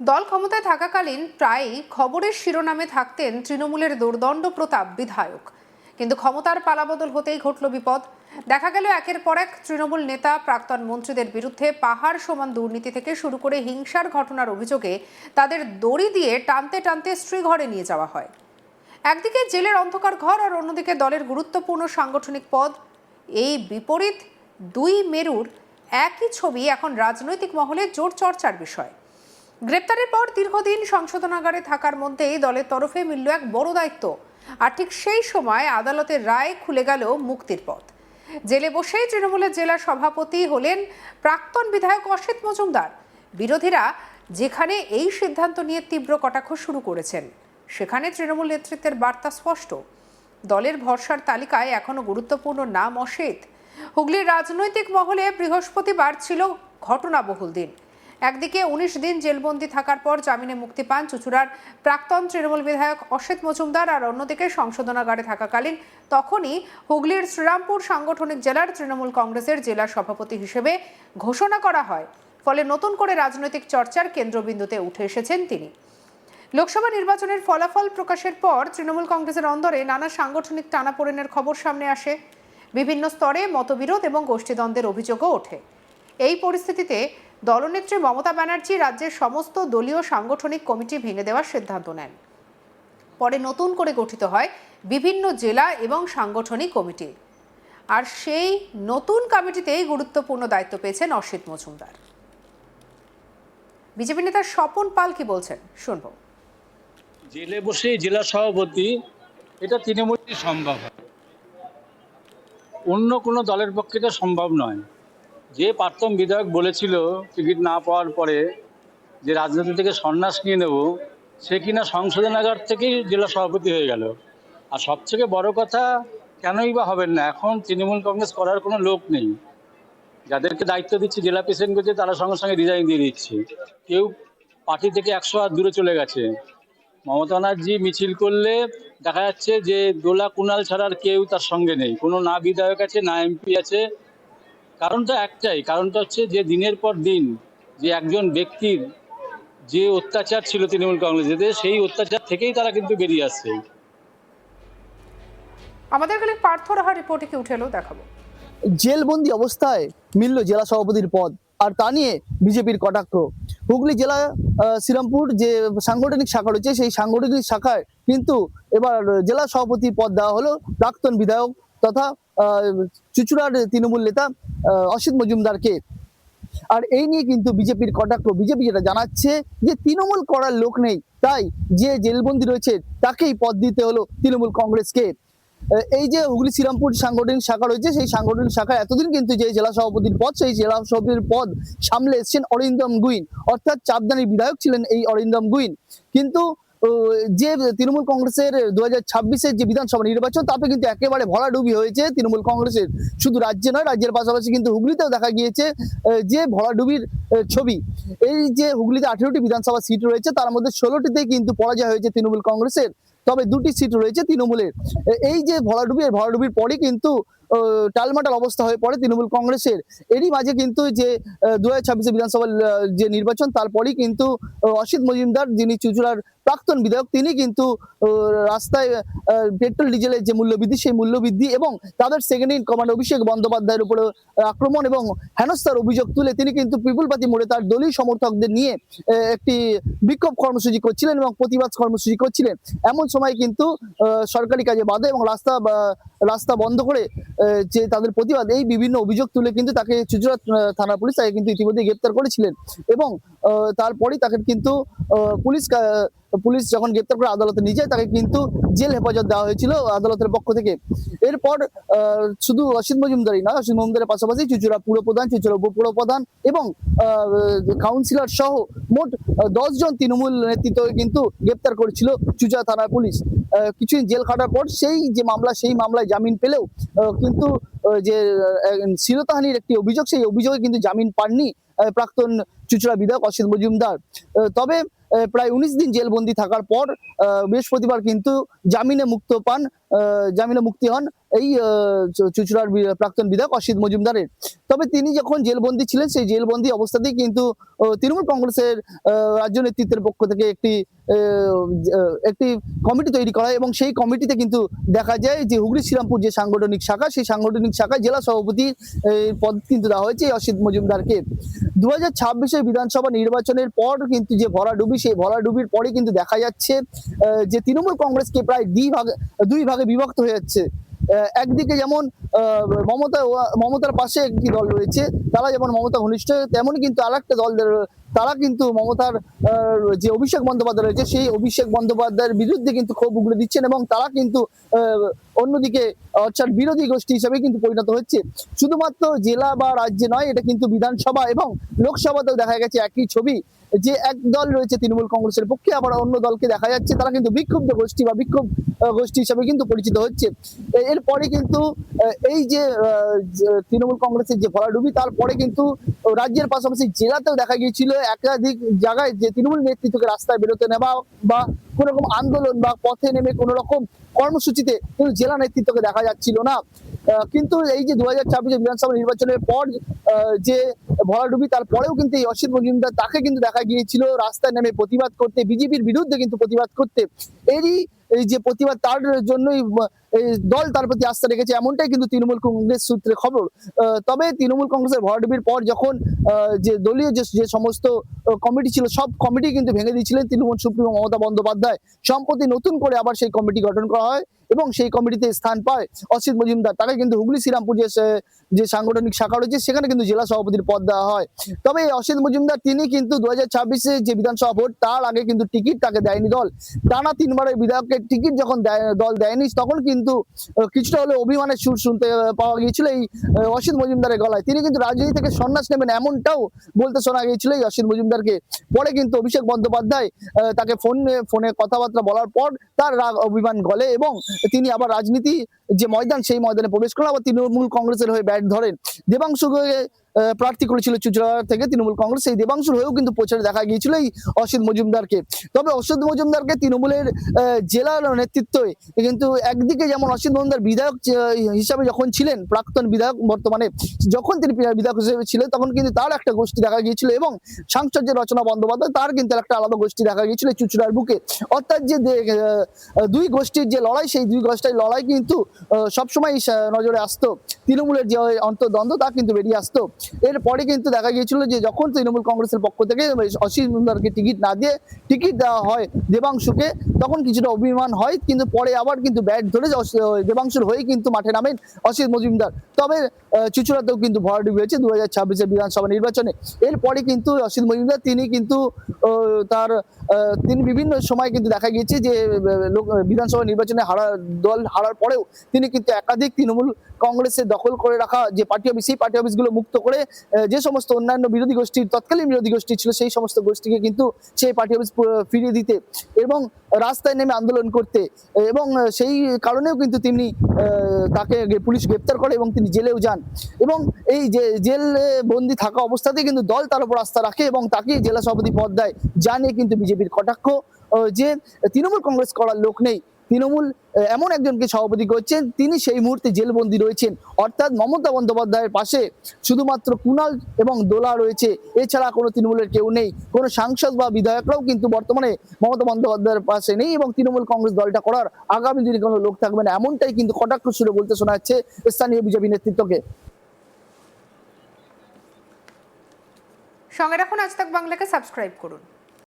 দল ক্ষমতায় থাকাকালীন প্রায়ই খবরের শিরোনামে থাকতেন তৃণমূলের দুর্দণ্ড প্রতাপ বিধায়ক। কিন্তু ক্ষমতার পালাবদল হতেই ঘটল বিপদ। দেখা গেল একের পর এক তৃণমূল নেতা প্রাক্তন মন্ত্রীদের বিরুদ্ধে পাহাড় সমান দুর্নীতি থেকে শুরু করে হিংসার ঘটনার অভিযোগে তাদের দড়ি দিয়ে টানতে টানতে স্ত্রী ঘরে নিয়ে যাওয়া হয়। একদিকে জেলের অন্ধকার ঘর আর অন্যদিকে দলের গুরুত্বপূর্ণ সাংগঠনিক পদ। এই বিপরীত দুই মেরুর একই ছবি এখন রাজনৈতিক মহলে জোর চর্চার বিষয়। গ্রেপ্তারের পর দীর্ঘদিন সংশোধনাগারে থাকার মধ্যেই দলের তরফে মিলল এক বড় দায়িত্ব। আর ঠিক সেই সময় আদালতের রায় খুলে গেল মুক্তির পথ। জেলে বসেই তৃণমূলের জেলা সভাপতি হলেন প্রাক্তন বিধায়ক অসিত মজুমদার। বিরোধীরা যেখানে এই সিদ্ধান্ত নিয়ে তীব্র কটাক্ষ শুরু করেছেন, সেখানে তৃণমূল নেতৃত্বের বার্তা স্পষ্ট। দলের ভরসার তালিকায় এখনো গুরুত্বপূর্ণ নাম অসিত। হুগলির রাজনৈতিক মহলে বৃহস্পতিবার ছিল ঘটনাবহুল দিন। একদিকে 19 দিন জেলবন্দি থাকার পর জামিনে মুক্তি পান চুঁচুড়ার প্রাক্তন তৃণমূল বিধায়ক অসিত মজুমদার, আর অন্যদিকে সংশোধনাগারে থাকাকালীন তখনই হুগলির শ্রীরামপুর সাংগঠনিক জেলার তৃণমূল কংগ্রেসের জেলা সভাপতি হিসেবে ঘোষণা করা হয়। ফলে নতুন করে রাজনৈতিক চর্চার কেন্দ্রবিন্দুতে উঠে এসেছেন তিনি। লোকসভা নির্বাচনের ফলাফল প্রকাশের পর তৃণমূল কংগ্রেসের অন্দরে নানা সাংগঠনিক টানাপোড়েনের খবর সামনে আসে। বিভিন্ন স্তরে মতবিরোধ এবং গোষ্ঠীদ্বন্দ্বের অভিযোগও ওঠে। এই পরিস্থিতিতে দলনেত্রী মমতা ব্যানার্জি রাজ্যের সমস্ত দলীয় সাংগঠনিক কমিটি ভেঙে দেওয়ার সিদ্ধান্ত নেন। পরে নতুন করে গঠিত হয় বিভিন্ন জেলা এবং সাংগঠনিক কমিটি। আর সেই নতুন কমিটিতেই গুরুত্বপূর্ণ দায়িত্ব পেয়েছেন অসিত মজুমদার। বিজেপি নেতা স্বপন পাল কি বলছেন শুনবো। জেলে বসে জেলা সভাপতি, এটা তৃণমূলই সম্ভব হয়, অন্য কোনো দলের পক্ষে এটা সম্ভব নয়। যে প্রাক্তন বিধায়ক বলেছিল টিকিট না পাওয়ার পরে যে রাজনীতি থেকে সন্ন্যাস নিয়ে নেব, সে কিনা সংশোধনাগার থেকেই জেলা সভাপতি হয়ে গেল। আর সবথেকে বড় কথা, কেনই বা হবেন না, এখন তৃণমূল কংগ্রেস করার কোনো লোক নেই। যাদেরকে দায়িত্ব দিচ্ছে, জেলা প্রেসিডেন্ট করছে, তারা সঙ্গে সঙ্গে রিজাইন দিয়ে দিচ্ছে। কেউ পার্টি থেকে 100 হাত দূরে চলে গেছে। মমতা ব্যানার্জি মিছিল করলে দেখা যাচ্ছে যে দোলা কুণাল ছাড়ার কেউ তার সঙ্গে নেই, কোনো না বিধায়ক আছে না এমপি আছে। কারণটা একটাই, কারণটা হচ্ছে যে দিনের পর দিন যে একজন ব্যক্তির যে অত্যাচার ছিল তৃণমূল কংগ্রেসে, সেই অত্যাচার থেকেই তারা কিন্তু বেরিয়ে আসছে। আমাদের কাছে পার্থ রাহার রিপোর্টে কি উঠে এলো দেখাবো। জেলবন্দি অবস্থায় মিলল জেলা সভাপতির পদ, আর তা নিয়ে বিজেপির কটাক্ষ। হুগলি জেলা শ্রীরামপুর যে সাংগঠনিক শাখা রয়েছে, সেই সাংগঠনিক শাখায় কিন্তু এবার জেলা সভাপতির পদ দেওয়া হলো প্রাক্তন বিধায়ক তথা চুঁচুড়ার তৃণমূল নেতা অসিত মজুমদারকে। আর এই নিয়ে কিন্তু বিজেপির কটাক্ষ। বিজেপি যেটা জানাচ্ছে যে তৃণমূল করার লোক নেই, তাই যে জেলবন্দি রয়েছে তাকেই পদ দিতে হলো তৃণমূল কংগ্রেসকে। এই যে হুগলি শ্রীরামপুর সাংগঠনিক শাখা রয়েছে, সেই সাংগঠনিক শাখায় এতদিন কিন্তু যে জেলা সভাপতির পদ, সেই জেলা সভাপতির পদ সামলে এসেছেন অরিন্দম গুইন, অর্থাৎ চাপদানির বিধায়ক ছিলেন এই অরিন্দম গুইন। কিন্তু যে তৃণমূল কংগ্রেসের 2026-এর যে বিধানসভা নির্বাচন, তাতে কিন্তু একেবারে ভরাডুবি হয়েছে তৃণমূল কংগ্রেসের। শুধু রাজ্যে নয়, রাজ্যের পাশাপাশি কিন্তু হুগলিতেও দেখা গিয়েছে যে ভরাডুবির ছবি। এই যে হুগলিতে 18টি বিধানসভা সিট রয়েছে, তার মধ্যে 16টিতেই কিন্তু পরাজয় হয়েছে তৃণমূল কংগ্রেসের, তবে 2টি সিট রয়েছে তৃণমূলের। এই যে ভরাডুবির পরই কিন্তু টালমাটাল অবস্থা হয়ে পড়ে তৃণমূল কংগ্রেসের। এরই মাঝে কিন্তু যে 2026 বিধানসভা যে নির্বাচন, তারপরই কিন্তু অসিত মজুমদার, যিনি চুঁচুড়ার প্রাক্তন বিধায়ক, তিনি কিন্তু রাস্তায় পেট্রোল ডিজেলের যে মূল্যবৃদ্ধি, সেই মূল্যবৃদ্ধি এবং তাদের সেকেন্ড ইন কমান্ড অভিষেক বন্দ্যোপাধ্যায়ের উপরে আক্রমণ এবং হেনস্থার অভিযোগ তুলে তিনি কিন্তু পিপুলপাতি মোড়ে তার দলীয় সমর্থকদের নিয়ে একটি বিক্ষোভ কর্মসূচি করছিলেন এবং প্রতিবাদ কর্মসূচি করছিলেন। এমন সময় কিন্তু সরকারি কাজে বাধা এবং রাস্তা বন্ধ করে যে তাদের প্রতিবাদ, এই বিভিন্ন অভিযোগ তুলে কিন্তু তাকে চুঁচুড়া থানা পুলিশ তাকে কিন্তু ইতিমধ্যে গ্রেপ্তার করেছিলেন। এবং তারপরেই তাকে কিন্তু পুলিশ যখন গ্রেপ্তার করে আদালতে নিয়ে যায়, তাকে কিন্তু জেল হেফাজত দেওয়া হয়েছিল আদালতের পক্ষ থেকে। এরপর শুধু অসিত মজুমদারই না, অসিত মজুমদারের পাশাপাশি চুঁচুড়া পুরপ্রধান, চুঁচুড়া উপপুরপ্রধান এবং কাউন্সিলর সহ মোট 10 জন তৃণমূল নেতৃত্বকে কিন্তু গ্রেপ্তার করেছিল চুঁচুড়া থানার পুলিশ। কিছুদিন জেল খাটার পর সেই মামলায় জামিন পেলেও কিন্তু যে শ্লীলতাহানির একটি অভিযোগ, সেই অভিযোগে কিন্তু জামিন পাননি প্রাক্তন চুঁচুড়া বিধায়ক অসিত মজুমদার। তবে প্রায় 19 দিন জেলবন্দি থাকার পর বৃহস্পতিবার কিন্তু জামিনে মুক্তি হন এই চুঁচুড়ার প্রাক্তন বিধায়ক অসিত মজুমদারের। তবে তিনি যখন জেলবন্দি ছিলেন সেই জেলবন্দি অবস্থাতেই কিন্তু তৃণমূল কংগ্রেসের রাজ্য নেতৃত্বের পক্ষ থেকে একটি কমিটি তৈরি করা হয় এবং সেই কমিটিতে কিন্তু দেখা যায় যে হুগলি শ্রীরামপুর যে সাংগঠনিক শাখা, সেই সাংগঠনিক শাখায় জেলা সভাপতি পদ কিন্তু দেওয়া হয়েছে অসিত মজুমদারকে। 2026 বিধানসভা নির্বাচনের পর কিন্তু যে ভরাডুবি, সেই ভরাডুবির পরে কিন্তু দেখা যাচ্ছে যে তৃণমূল কংগ্রেসকে প্রায় দুই ভাগে বিভক্ত হয়ে যাচ্ছে। একদিকে যেমন মমতার পাশে একটি দল রয়েছে, তারা যেমন মমতা ঘনিষ্ঠ, তেমনই কিন্তু আরেকটা দল তারা কিন্তু মমতার যে অভিষেক বন্দ্যোপাধ্যায় রয়েছে সেই অভিষেক বন্দ্যোপাধ্যায়ের বিরুদ্ধে কিন্তু ক্ষোভ উগড়ে দিচ্ছেন এবং তারা কিন্তু অন্যদিকে অর্থাৎ বিরোধী গোষ্ঠী হিসেবে কিন্তু পরিণত হচ্ছে। শুধুমাত্র জেলা বা রাজ্যে নয়, এটা কিন্তু বিধানসভা এবং লোকসভাতেও দেখা গেছে একই ছবি, যে এক দল রয়েছে তৃণমূল কংগ্রেসের পক্ষে, আবার অন্য দলকে দেখা যাচ্ছে তারা কিন্তু বিক্ষুব্ধ গোষ্ঠী বা বিক্ষোভ গোষ্ঠী হিসেবে কিন্তু পরিচিত হচ্ছে। এরপরে কিন্তু এই যে তৃণমূল কংগ্রেসের যে ভরাডুবি, তারপরে কিন্তু রাজ্যের পাশাপাশি জেলাতেও দেখা গিয়েছিল একাধিক জায়গায় যে তৃণমূল নেতৃত্বকে রাস্তায় বেরোতে নেওয়া বা কোন রকম আন্দোলন বা পথে নেমে কোন রকম কর্মসূচিতে কিন্তু জেলা নেতৃত্বকে দেখা যাচ্ছিল না। কিন্তু এই যে 2026 বিধানসভা নির্বাচনের পর যে ভরাডুবি, তারপরেও কিন্তু এই অসিত মজুমদার তাকে কিন্তু দেখা গিয়েছিল রাস্তায় নেমে প্রতিবাদ করতে, বিজেপির বিরুদ্ধে কিন্তু প্রতিবাদ করতে। এই যে প্রতিবাদ, তার জন্যই এই দল তার প্রতি আস্থা রেখেছে, এমনটাই কিন্তু তৃণমূল কংগ্রেস সূত্রে খবর। তবে তৃণমূল কংগ্রেসের ভরাডুবির পর যখন যে দলীয় যে সমস্ত কমিটি ছিল, সব কমিটি কিন্তু ভেঙে দিয়েছিলেন তৃণমূল সুপ্রিমো মমতা বন্দ্যোপাধ্যায়। সম্প্রতি নতুন করে আবার সেই কমিটি গঠন করা হয় এবং সেই কমিটিতে স্থান পায় অসিত মজুমদার। তাকে কিন্তু হুগলি শ্রীরামপুর যে সাংগঠনিক শাখা রয়েছে সেখানে কিন্তু জেলা সভাপতির পদ দেওয়া হয়। তবে এই অসিত মজুমদার তিনি কিন্তু 2026 যে বিধানসভা ভোট, তার আগে কিন্তু টিকিট তাকে দেয়নি দল। টানা 3 বারের বিধায়কের টিকিট যখন দল দেয়নি, তখন কিন্তু কিছুটা হলে অভিমানের সুর শুনতে পাওয়া গিয়েছিল এই অসিত মজুমদারের গলায়। তিনি কিন্তু রাজনীতি থেকে সন্ন্যাস নেবেন এমনটাও বলতে শোনা গিয়েছিল এই অসিত মজুমদারকে। পরে কিন্তু অভিষেক বন্দ্যোপাধ্যায় তাকে ফোনে কথাবার্তা বলার পর তার রাগ অভিমান গলে এবং তিনি আবার রাজনীতি যে ময়দান, সেই ময়দানে প্রবেশ করেন। আবার তৃণমূল কংগ্রেসের হয়ে ব্যাট ধরেন। দেবাংশুকে প্রার্থী করেছিল চুঁচুড়া থেকে তৃণমূল কংগ্রেস, সেই দেবাংশুর হয়েও কিন্তু প্রচারে দেখা গিয়েছিল এই অসিত মজুমদারকে। তবে অসিত মজুমদারকে তৃণমূলের জেলার নেতৃত্ব কিন্তু একদিকে যেমন অসিত মজুমদার বিধায়ক হিসাবে যখন ছিলেন, প্রাক্তন বিধায়ক, বর্তমানে যখন তিনি বিধায়ক হিসেবে ছিলেন তখন কিন্তু তার একটা গোষ্ঠী দেখা গিয়েছিল এবং সাংসদ যে রচনা বন্দ্যোপাধ্যায়, তার কিন্তু একটা আলাদা গোষ্ঠী দেখা গিয়েছিল চুঁচুড়ার বুকে। অর্থাৎ যে দুই গোষ্ঠীর যে লড়াই, সেই দুই গোষ্ঠীর লড়াই কিন্তু সবসময় নজরে আসতো। তৃণমূলের যে অন্তর্দ্বন্দ্ব তা কিন্তু বেরিয়ে আসতো। এরপরে কিন্তু দেখা গিয়েছিল যে যখন তৃণমূল কংগ্রেসের পক্ষ থেকে অসিত মজুমদারকে টিকিট না দিয়ে টিকিট দেওয়া হয় দেবাংশুকে, তখন কিছুটা অভিমান হয়, কিন্তু পরে আবার কিন্তু ব্যাট ধরে দেবাংশুর হয়ে কিন্তু মাঠে নামেন অসিত মজুমদার। তবে চুঁচুড়াতেও কিন্তু ভরাডুবি হয়েছে 2026 বিধানসভা নির্বাচনে। এরপরে কিন্তু অসিত মজুমদার তিনি কিন্তু তিনি বিভিন্ন সময় কিন্তু দেখা গিয়েছে যে বিধানসভা নির্বাচনে দল হারার পরেও তিনি কিন্তু একাধিক তৃণমূল কংগ্রেসের দখল করে রাখা যে পার্টি অফিস, সেই পার্টি অফিসগুলো মুক্ত করে যে সমস্ত অন্যান্য বিরোধী গোষ্ঠীর, তৎকালীন বিরোধী গোষ্ঠী ছিল, সেই সমস্ত গোষ্ঠীকে কিন্তু সেই পার্টি অফিস ফিরিয়ে দিতে এবং রাস্তায় নেমে আন্দোলন করতে, এবং সেই কারণেও কিন্তু তিনি তাকে পুলিশ গ্রেপ্তার করে এবং তিনি জেলেও যান। এবং এই যে জেলে বন্দি থাকা অবস্থাতেই কিন্তু দল তার উপর আস্থা রাখে এবং তাকে জেলা সভাপতি পদ দেয়, যা নিয়ে কিন্তু বিজেপির কটাক্ষ যে তৃণমূল কংগ্রেস করার লোক নেই। তৃণমূল এমন একজনকে সভাপতি করছেন, তিনি সেই মুহূর্তে জেলবন্দি রয়েছেন। অর্থাৎ মমতা বন্দ্যোপাধ্যায়ের পাশে শুধুমাত্র কুণাল এবং দোলা রয়েছে, এছাড়া কোনো তৃণমূলের কেউ নেই। কোনো সাংসদ বা বিধায়করাও কিন্তু বর্তমানে মমতা বন্দ্যোপাধ্যায়ের পাশে নেই এবং তৃণমূল কংগ্রেস দলটা করার আগামী দিনে কোনো লোক থাকবে না, এমনটাই কিন্তু কটাক্ষ সুরে বলতে শোনা যাচ্ছে স্থানীয় বিজেপি নেতৃত্বকে। সঙ্গে রাখুন আজ তাক বাংলাকে, সাবস্ক্রাইব করুন।